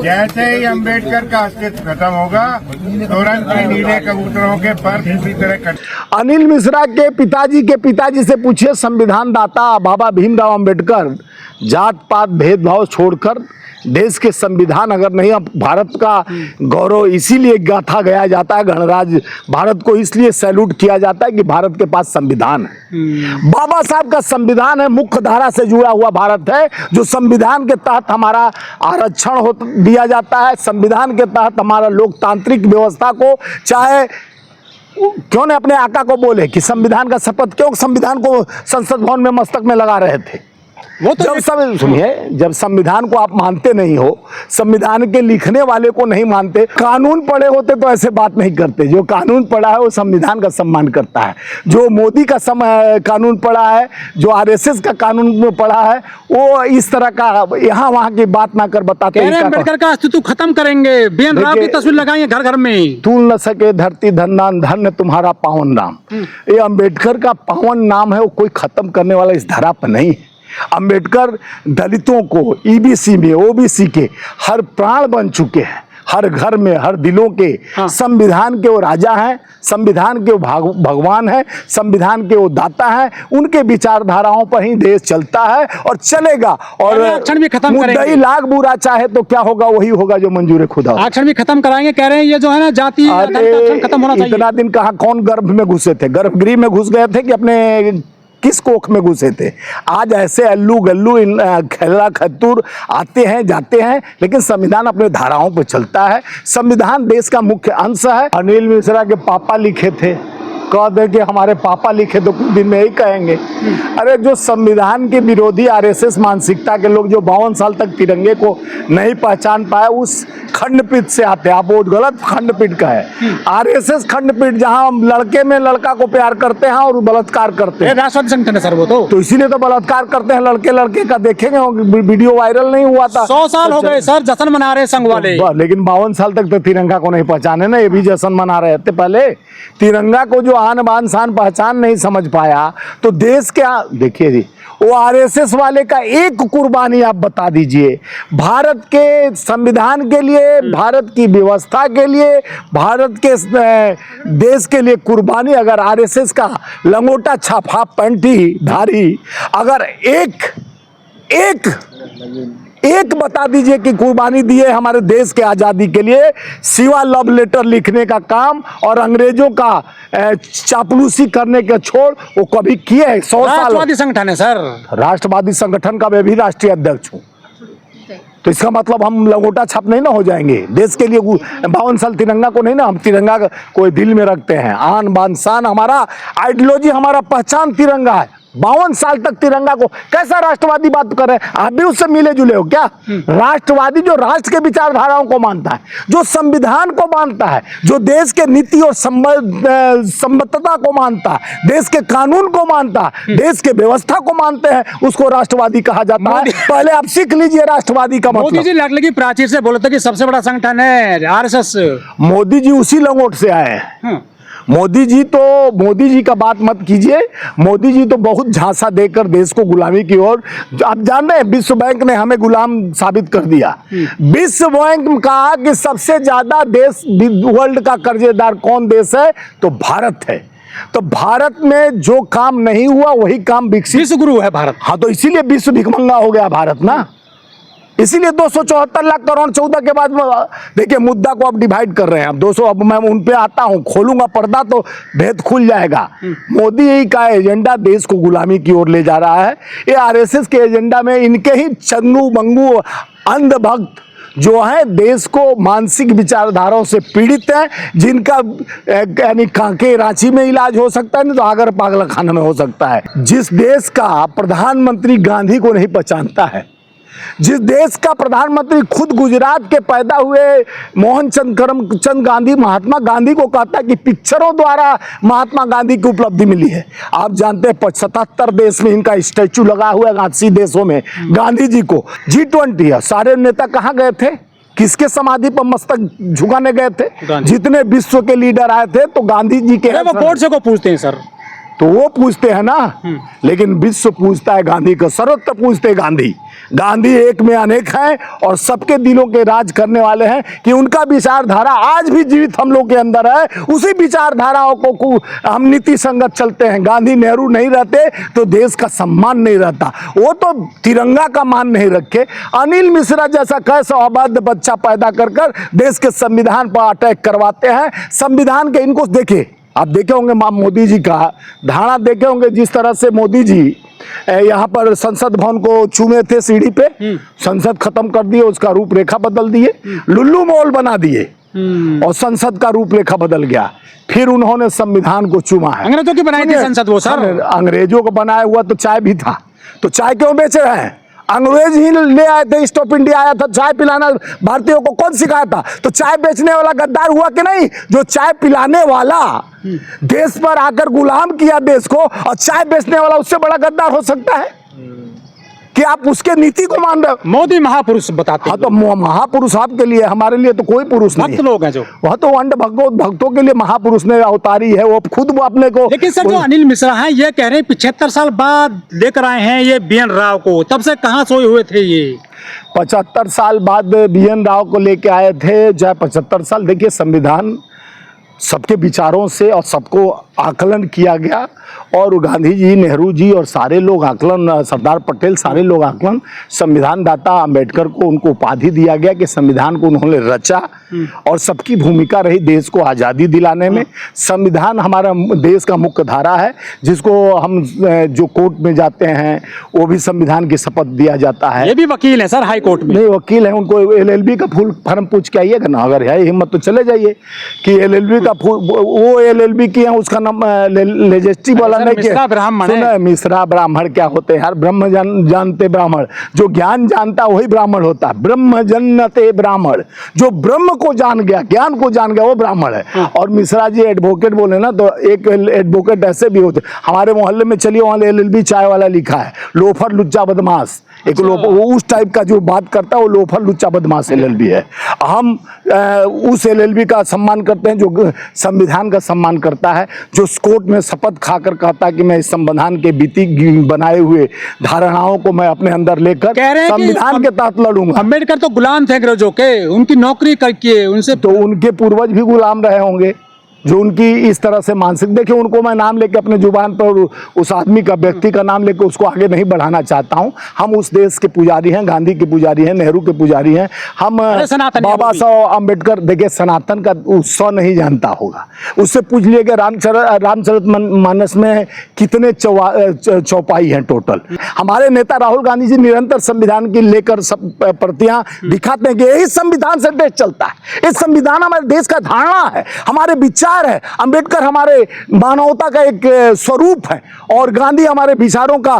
जैसे ही अंबेडकर का अस्तित्व खत्म होगा, तुरंत ही नीले कबूतरों के पर पूरी तरह कट। अनिल मिश्रा के पिताजी से पूछिए, संविधान दाता बाबा भीमराव अंबेडकर जात पात भेदभाव छोड़कर देश के संविधान अगर नहीं, अब भारत का गौरव इसीलिए गाथा गया जाता है, गणराज्य भारत को इसलिए सैल्यूट किया जाता है कि भारत के पास संविधान है। बाबा साहब का संविधान है, मुख्य धारा से जुड़ा हुआ भारत है, जो संविधान के तहत हमारा आरक्षण दिया जाता है, संविधान के तहत हमारा लोकतांत्रिक व्यवस्था को, चाहे क्यों ने अपने आका को बोले कि संविधान का शपथ, क्यों संविधान को संसद भवन में मस्तक में लगा रहे थे? वो तो जब संविधान को आप मानते नहीं हो, संविधान के लिखने वाले को नहीं मानते, कानून पढ़े होते तो ऐसे बात नहीं करते। जो कानून पढ़ा है वो संविधान का सम्मान करता है। जो मोदी का कानून पढ़ा है, जो आरएसएस का कानून पढ़ा है, वो इस तरह का यहाँ वहाँ की बात ना कर बताते हैं। अम्बेडकर का अस्तित्व खत्म करेंगे, बीएन राव की तस्वीर लगाएंगे घर घर में। तूल न सके धरती धन्नान धन्य तुम्हारा पावन नाम। ये अम्बेडकर का पावन नाम है, वो कोई खत्म करने वाला इस धरा पर नहीं है। अंबेडकर दलितों को, ईबीसी में, ओबीसी के हर प्राण बन चुके हैं, हर घर में, हर दिलों के। संविधान के वो राजा हैं, संविधान के वो भगवान हैं, संविधान के वो दाता हैं। उनके विचारधाराओं पर ही देश चलता है और चलेगा। और आरक्षण भी खत्म करेंगे। लाख बुरा चाहे तो क्या होगा, वही होगा जो मंजूर खुदा। आरक्षण भी खत्म कराएंगे, कह रहे हैं ये जो है ना जाति खत्म होना चाहिए। इतना दिन कहाँ कौन गर्भ में घुसे थे, गर्भगृह में घुस गए थे कि अपने किस कोख में घुसे थे? आज ऐसे अल्लू गल्लू खेला खत्तूर आते हैं जाते हैं, लेकिन संविधान अपने धाराओं पर चलता है। संविधान देश का मुख्य अंश है। अनिल मिश्रा के पापा लिखे थे, कह दे कि हमारे पापा लिखे तो कुछ दिन में यही कहेंगे। अरे जो संविधान के विरोधी आरएसएस मानसिकता के लोग जो 52 साल तक तिरंगे को नहीं पहचान पाए, उस खंडपीठ से आते हैं। आप वो गलत खंडपीठ का है, आरएसएस खंडपीठ, जहां लड़के में लड़का को प्यार करते हैं और बलात्कार करते हैं। राष्ट्रवादी संगठन है सर वो तो इसीलिए तो बलात्कार करते हैं। लड़के लड़के का देखेंगे, वीडियो वायरल नहीं हुआ था। 100 साल हो गए सर, जश्न मना रहे संघ वाले। लेकिन 52 साल तक तो तिरंगा को नहीं पहचाने ना, ये भी जश्न मना रहे थे। पहले तिरंगा को जो आन बान शान पहचान नहीं समझ पाया, तो देश के देखिए जी, वो आरएसएस वाले का एक कुर्बानी आप बता दीजिए, भारत के संविधान के लिए, भारत की व्यवस्था के लिए, भारत के देश के लिए कुर्बानी। अगर आरएसएस का लंगोटा छापा पैंटी धारी अगर एक बता दीजिए कि कुर्बानी दिए हमारे देश के आज़ादी के लिए, सिवा लव लेटर लिखने का काम और अंग्रेजों का चापलूसी करने के छोड़, वो कभी किए हैं? 100 साल। राष्ट्रवादी संगठन है सर, राष्ट्रवादी संगठन का मैं भी राष्ट्रीय अध्यक्ष हूँ। तो इसका मतलब हम लंगोटा छाप नहीं ना हो जाएंगे देश के लिए? 52 साल तिरंगा को नहीं ना, हम तिरंगा को दिल में रखते हैं। आन बान शान हमारा आइडियोलॉजी, हमारा पहचान तिरंगा है। 52 साल तक तिरंगा को कैसा राष्ट्रवादी बात कर रहे हैं? आप भी उससे मिले जुले हो क्या? राष्ट्रवादी जो राष्ट्र के विचारधाराओं को मानता है, जो संविधान को मानता है, जो देश के नीति और संबद्धता को मानता है, देश के कानून को मानता है, देश के व्यवस्था को मानते हैं, उसको राष्ट्रवादी कहा जाता है। पहले आप सीख लीजिए राष्ट्रवादी का मतलब। मोदी जी लगी प्राचीर से बोले थे कि सबसे बड़ा संगठन है आरएसएस। मोदी जी उसी लंगोट से आए हैं। मोदी जी का बात मत कीजिए। मोदी जी तो बहुत झांसा देकर देश को गुलामी की ओर, आप जान रहे हैं, विश्व बैंक ने हमें गुलाम साबित कर दिया। विश्व बैंक कहा कि सबसे ज्यादा देश वर्ल्ड का कर्जेदार कौन देश है, तो भारत है। तो भारत में जो काम नहीं हुआ वही काम विकसित, विश्व गुरु है भारत। हाँ, तो इसीलिए विश्व भिखमंगा हो गया भारत ना, इसीलिए 274 लाख करोड़ 14 के बाद देखिए मुद्दा को अब डिवाइड कर रहे हैं। अब 200, अब मैं उन पे आता हूं, खोलूंगा पर्दा तो भेद खुल जाएगा। मोदी का एजेंडा देश को गुलामी की ओर ले जा रहा है। ये आरएसएस के एजेंडा में इनके ही चंगू बंगू अंधभक्त जो है देश को मानसिक विचारधाराओं से पीड़ित हैं, जिनका यानी कांके रांची में इलाज हो सकता है, नहीं तो आगर पागलखाना में हो सकता है। जिस देश का प्रधानमंत्री गांधी को नहीं पहचानता है, जिस देश का प्रधानमंत्री खुद गुजरात के पैदा हुए मोहनचंद करमचंद गांधी, महात्मा गांधी को कहता है कि पिक्चरों द्वारा महात्मा गांधी की उपलब्धि मिली है। आप जानते हैं 77 देश में इनका स्टैचू लगा हुआ है, 80 देशों में गांधी जी को। G20 है, सारे नेता कहाँ गए थे? किसके समाधि पर मस्तक झुकाने गए थे? जितने विश्व के लीडर आए थे तो गांधी जी के। वो गोडसे को पूछते हैं सर, तो वो पूछते हैं ना, लेकिन विश्व पूछता है गांधी को, सर्वत्र पूछते हैं गांधी। गांधी एक में अनेक हैं और सबके दिलों के राज करने वाले हैं कि उनका विचारधारा आज भी जीवित हम लोग के अंदर है। उसी विचारधाराओं को हम नीति संगत चलते हैं। गांधी नेहरू नहीं रहते तो देश का सम्मान नहीं रहता। वो तो तिरंगा का मान नहीं रखे, अनिल मिश्रा जैसा कैसा अबाध बच्चा पैदा कर देश के संविधान पर अटैक करवाते हैं। संविधान के इनको देखे, आप देखे होंगे मोदी जी का धारणा देखे होंगे, जिस तरह से मोदी जी यहाँ पर संसद भवन को चूमे थे सीढ़ी पे, संसद खत्म कर दिए, उसका रूपरेखा बदल दिए, लुल्लू मॉल बना दिए और संसद का रूपरेखा बदल गया। फिर उन्होंने संविधान को चूमा है। अंग्रेजों की बनाई थी संसद वो सर। अंग्रेजों को बनाया हुआ तो चाय भी था, तो चाय क्यों बेच रहे हैं? अंग्रेज ही ले आए थे, स्टॉप इंडिया आया था, चाय पिलाना भारतीयों को कौन सिखाया था? तो चाय बेचने वाला गद्दार हुआ कि नहीं? जो चाय पिलाने वाला देश पर आकर गुलाम किया देश को, और चाय बेचने वाला उससे बड़ा गद्दार हो सकता है कि आप उसके नीति को मान रहे हो? मोदी महापुरुष बताते हैं। हाँ, तो महापुरुष आपके लिए, हमारे लिए तो कोई पुरुष नहीं। भक्त लोग हैं जो, वह तो अंड भक्तों के लिए महापुरुष ने अवतारी है, वो खुद वो अपने को। लेकिन सर जो अनिल मिश्रा हैं ये कह रहे हैं 75 साल बाद लेकर आए हैं ये BN राव को, तब से कहाँ सोए हुए थे ये? 75 साल बाद BN राव को लेके आए थे, चाहे 75 साल। देखिए, संविधान सबके विचारों से और सबको आकलन किया गया, और गांधी जी, नेहरू जी और सारे लोग आकलन, सरदार पटेल, सारे लोग आकलन, संविधान दाता अंबेडकर को उनको उपाधि दिया गया कि संविधान को उन्होंने रचा और सबकी भूमिका रही देश को आज़ादी दिलाने में। संविधान हमारा देश का मुख्य धारा है, जिसको हम जो कोर्ट में जाते हैं वो भी संविधान की शपथ दिया जाता है। ये भी वकील है सर हाई कोर्ट में? नहीं, वकील है, उनको LLB का फुल फॉर्म पूछ के आइएगा ना, अगर है हिम्मत तो चले जाइए कि LLB का वो LLB की है, उसका नाम लेजिस्लेटिव वाला नहीं मिश्रा ब्राह्मण है। मिश्रा ब्राह्मण क्या होते हैं यार? ब्रह्म जानते ब्राह्मण, जो ज्ञान जानता वही ब्राह्मण होता है। ब्रह्म जन्नते ब्राह्मण, जो ब्रह्म को जान गया, ज्ञान को जान गया, वो ब्राह्मण है। और मिश्रा जी एडवोकेट बोले ना, तो एक एडवोकेट ऐसे भी होते हमारे मोहल्ले में, चलिए वहाँ LLB चाय वाला लिखा है, लोफर लुच्चा बदमाश, एक वो उस टाइप का जो बात करता है वो लोफर लुच्चा बदमाश LLB है। हम उस LLB का सम्मान करते हैं जो संविधान का सम्मान करता है, जो कोर्ट में शपथ खाकर कहता है कि मैं इस संविधान के बीती बनाए हुए धारणाओं को मैं अपने अंदर लेकर संविधान के तहत लड़ूंगा। अम्बेडकर तो गुलाम थे अंग्रेजों के, उनकी नौकरी करके उनसे, तो उनके पूर्वज भी गुलाम रहे होंगे जो उनकी इस तरह से मानसिक। देखिए, उनको मैं नाम लेके अपने जुबान पर उस आदमी का, व्यक्ति का नाम लेके उसको आगे नहीं बढ़ाना चाहता हूं। हम उस देश के पुजारी हैं, गांधी के पुजारी हैं, नेहरू के पुजारी हैं। हम बाबा साहब अम्बेडकर, देखिए सनातन का उत्सव नहीं जानता होगा, उससे पूछ लिए कि रामचरितमानस में कितने चौपाई हैं टोटल। हमारे नेता राहुल गांधी जी निरंतर संविधान की लेकर सब प्रतियां दिखाते हैं कि यही संविधान से देश चलता है, इस संविधान हमारे देश का धारणा है, हमारे विचार है। अंबेडकर हमारे मानवता का एक स्वरूप है और गांधी हमारे विचारों का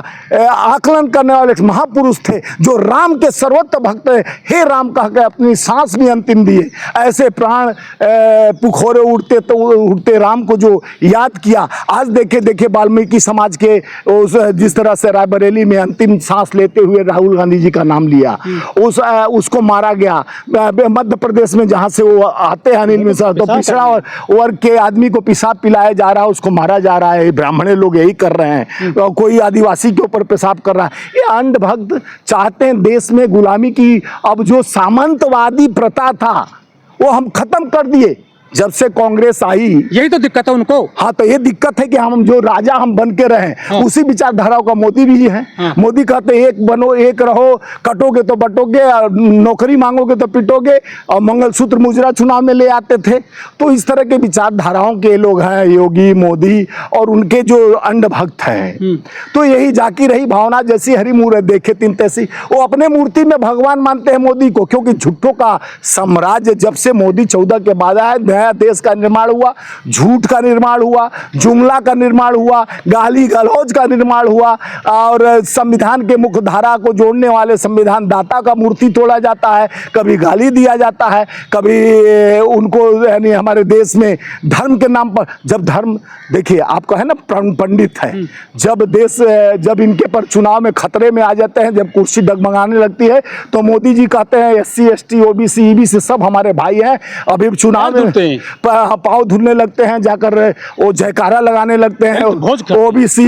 आकलन करने वाले महापुरुष थे, जो राम के सर्वोत्तम भक्त है। हे राम कह के अपनी सांस भी अंतिम दिए। ऐसे प्राण पुखोरे उड़ते राम को जो याद किया। आज देखे वाल्मीकि समाज के जिस तरह से रायबरेली में अंतिम सांस लेते हुए राहुल गांधी जी का नाम लिया, उसको मारा गया। मध्य प्रदेश में जहां से वो आते हैं अनिल मिश्रा, तो पिछड़ा वर्ग के आदमी को पेशाब पिलाया जा रहा है, उसको मारा जा रहा है। ब्राह्मण लोग यही कर रहे हैं, कोई आदिवासी के ऊपर पेशाब कर रहा है। ये अंधभक्त चाहते हैं देश में गुलामी की। अब जो सामंतवादी प्रथा था वो हम खत्म कर दिए जब से कांग्रेस आई। यही तो दिक्कत है उनको। हाँ, तो ये दिक्कत है कि हम जो राजा हम बन के रहे, हाँ। उसी विचारधाराओं का मोदी भी है। हाँ। मोदी कहते एक बनो एक रहो, कटोगे तो बटोगे, नौकरी मांगोगे तो पिटोगे, और मंगलसूत्र मुजरा चुनाव में ले आते थे। तो इस तरह के विचारधाराओं के लोग हैं योगी, मोदी और उनके जो अंधभक्त हैं। तो यही जाकी रही भावना जैसी हरी मूरत देखे तीन तैसी। वो अपने मूर्ति में भगवान मानते हैं मोदी को, क्योंकि झूठों का साम्राज्य जब से मोदी 14 के बाद आया, देश का निर्माण हुआ, झूठ का निर्माण हुआ, जुमला का निर्माण हुआ, गाली गलौज का निर्माण हुआ, और संविधान के मुख्य धारा को जोड़ने वाले संविधान दाता का मूर्ति तोड़ा जाता है। कभी गाली दिया जाता है, कभी उनको, यानी हमारे देश में धर्म के नाम पर, जब धर्म, देखिए आपका है ना पंडित है, जब इनके पर चुनाव में खतरे में आ जाते हैं, जब कुर्सी डगमगाने लगती है, तो मोदी जी कहते हैं SC ST OBC EBC सब हमारे भाई हैं, अभी चुनाव में हैं। पाँव धुलने लगते हैं, जाकर वो जयकारा लगाने लगते हैं। भोज करते हैं। ओबीसी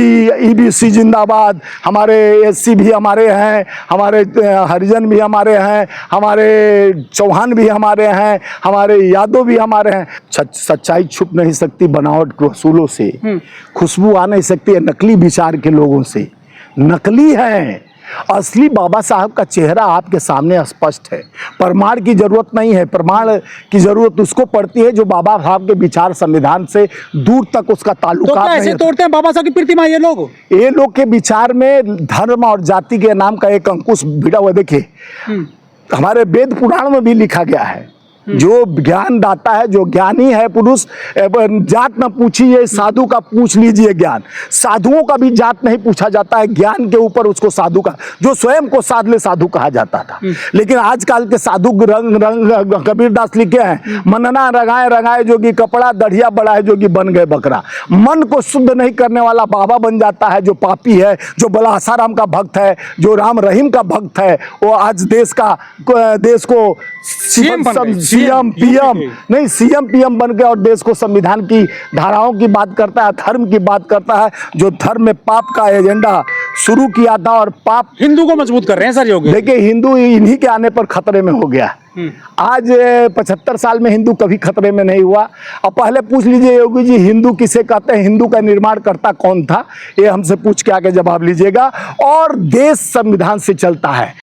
ईबीसी जिंदाबाद, हमारे एससी भी हमारे हैं, हमारे हरिजन भी हमारे हैं, हमारे चौहान भी हमारे हैं, हमारे यादव भी हमारे हैं। सच्चाई छुप नहीं सकती बनावट के वसूलों से, खुशबू आ नहीं सकती है नकली विचार के लोगों से। नकली है, असली बाबा साहब का चेहरा आपके सामने स्पष्ट है। प्रमाण की जरूरत नहीं है, प्रमाण की जरूरत उसको पड़ती है जो बाबा साहब के विचार संविधान से दूर तक उसका तो ताल्लुकात क्या नहीं ऐसे है। तोड़ते हैं बाबा साहब की प्रतिमा ये लोग? ये लोग के विचार में धर्म और जाति के नाम का एक अंकुश भिड़ा हुआ। देखिए हमारे वेद पुराण में भी लिखा गया है, जो ज्ञान दाता है, जो ज्ञानी है पुरुष, जात न पूछिए साधु का पूछ लीजिए ज्ञान। साधुओं का भी जात नहीं पूछा जाता है, ज्ञान के ऊपर उसको साधु का, जो स्वयं को साध ले साधु कहा जाता था। लेकिन आजकल के साधु रंग रंग कबीरदास लिखे हैं, मनना रंगाए रंगाए जोगी कपड़ा, दढ़िया बढ़ाए जोगी बन गए बकरा। मन को शुद्ध नहीं करने वाला बाबा बन जाता है, जो पापी है, जो बला आसाराम का भक्त है, जो राम रहीम का भक्त है, वो आज देश को CM बन गए। सीएम पीएम नहीं, सीएम पीएम बन के और देश को संविधान की धाराओं की बात करता है, धर्म की बात करता है, जो धर्म में पाप का एजेंडा शुरू किया था और पाप हिंदू को मजबूत कर रहे हैं सर योगी। देखिए हिंदू इन्हीं के आने पर खतरे में हो गया। आज 75 साल में हिंदू कभी खतरे में नहीं हुआ। अब पहले पूछ लीजिए योगी जी, हिंदू किसे कहते हैं, हिंदू का निर्माण करता कौन था, ये हमसे पूछ के आके जवाब लीजिएगा। और देश संविधान से चलता है।